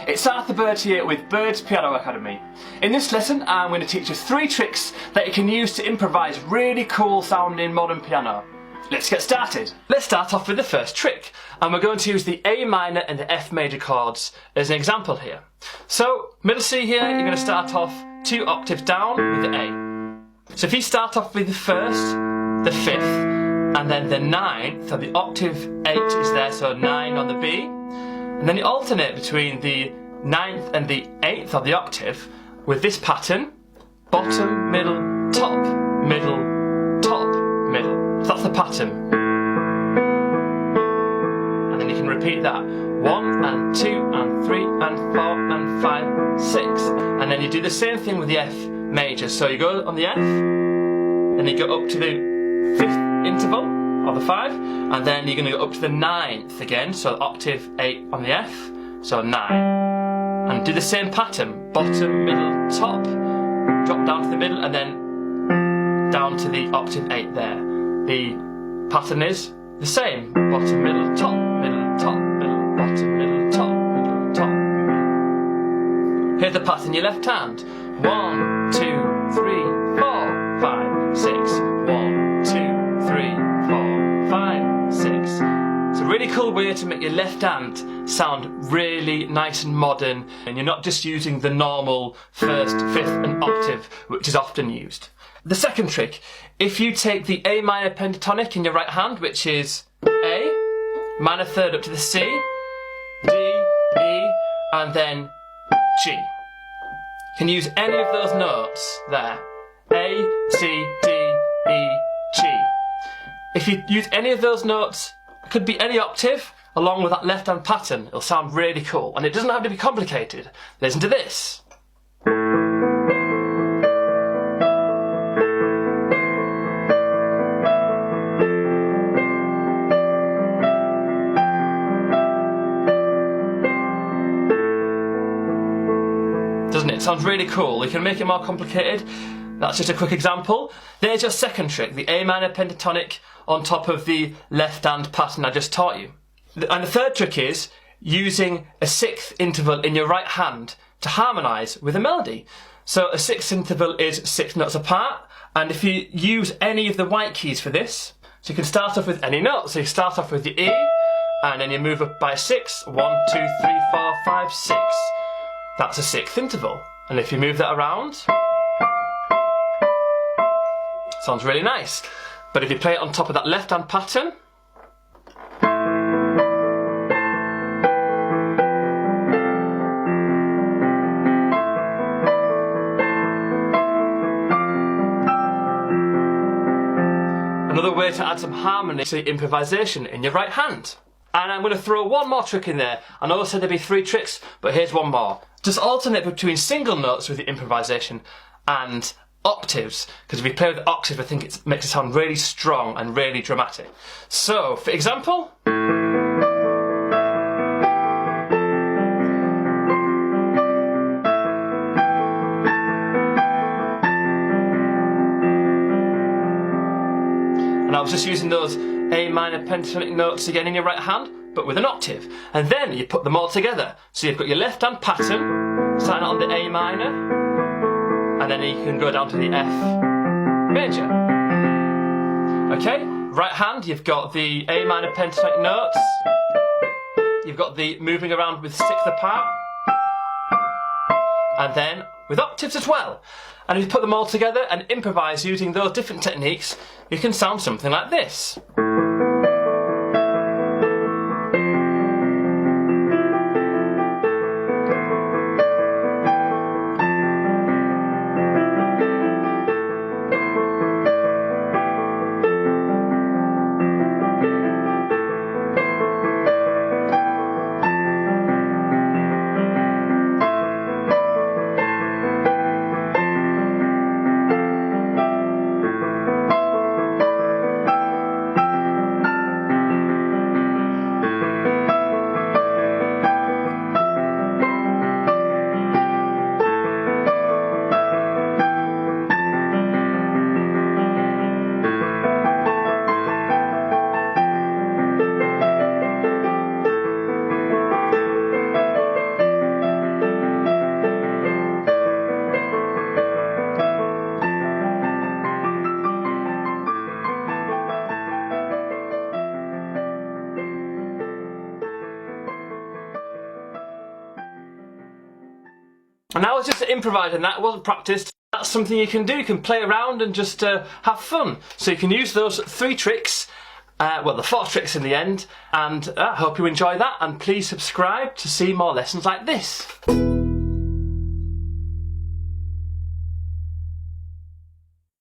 It's Arthur Bird here with Bird's Piano Academy. In this lesson I'm going to teach you 3 tricks that you can use to improvise really cool sounding modern piano. Let's get started. Let's start off with the first trick, and we're going to use the A minor and the F major chords as an example here. So middle C here, you're going to start off 2 octaves down with the A. So if you start off with the 1st, the 5th, and then the 9th, so the octave 8 is there, so 9 on the B. And then you alternate between the 9th and the 8th of the octave with this pattern: bottom, middle, top, middle, top, middle. So that's the pattern. And then you can repeat that 1 and 2 and 3 and 4 and 5, 6. And then you do the same thing with the F major. So you go on the F, and you go up to the 5th interval of the 5, and then you're going to go up to the 9th again, so octave 8 on the F, so 9. And do the same pattern: bottom, middle, top, drop down to the middle, and then down to the octave 8 there. The pattern is the same: bottom, middle, top, middle, top, middle, bottom, middle, top, middle, top, middle. Here's the pattern in your left hand: 1, 2, 3, 4, 5, 6, 1, 2, 3, 4, 5, 6. It's a really cool way to make your left hand sound really nice and modern, and you're not just using the normal 1st, 5th and octave, which is often used. The second trick: if you take the A minor pentatonic in your right hand, which is A, minor 3rd up to the C, D, E, and then G. You can use any of those notes there: A, C, D, E, G. If you use any of those notes, it could be any octave, along with that left hand pattern, it'll sound really cool. And it doesn't have to be complicated. Listen to this. Doesn't it? It sounds really cool. You can make it more complicated. That's just a quick example. There's your second trick: the A minor pentatonic on top of the left hand pattern I just taught you. And the third trick is using a 6th interval in your right hand to harmonise with a melody. So a 6th interval is 6 notes apart, and if you use any of the white keys for this, so you can start off with any note. So you start off with the E, and then you move up by 6, 1, 2, 3, 4, 5, 6. That's a 6th interval. And if you move that around, sounds really nice. But if you play it on top of that left hand pattern, another way to add some harmony to improvisation in your right hand. And I'm going to throw one more trick in there. I know I said there'd be 3 tricks, but here's one more. Just alternate between single notes with the improvisation and octaves, because if you play with octaves, I think it makes it sound really strong and really dramatic. So, for example, and I was just using those A minor pentatonic notes again in your right hand, but with an octave. And then you put them all together. So you've got your left hand pattern, starting on the A minor, and then you can go down to the F major. Okay, right hand, you've got the A minor pentatonic notes, you've got the moving around with 6th apart, and then with octaves as well. And if you put them all together and improvise using those different techniques, you can sound something like this. improvising that, it wasn't practiced. That's something you can do. You can play around and just have fun. So you can use those 3 tricks, well, the 4 tricks in the end, and I hope you enjoy that, and please subscribe to see more lessons like this.